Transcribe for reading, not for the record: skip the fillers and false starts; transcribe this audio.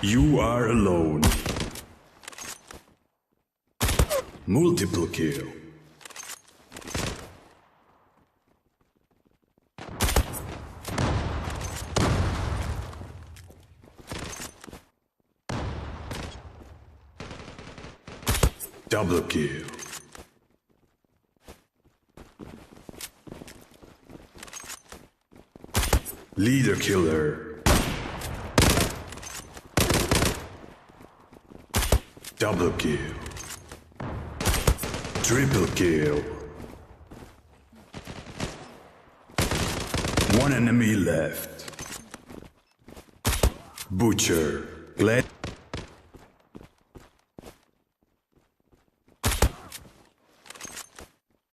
You are alone. Multiple kill. Double kill. Leader killer. Double kill. Triple kill. One enemy left. Butcher. Glad.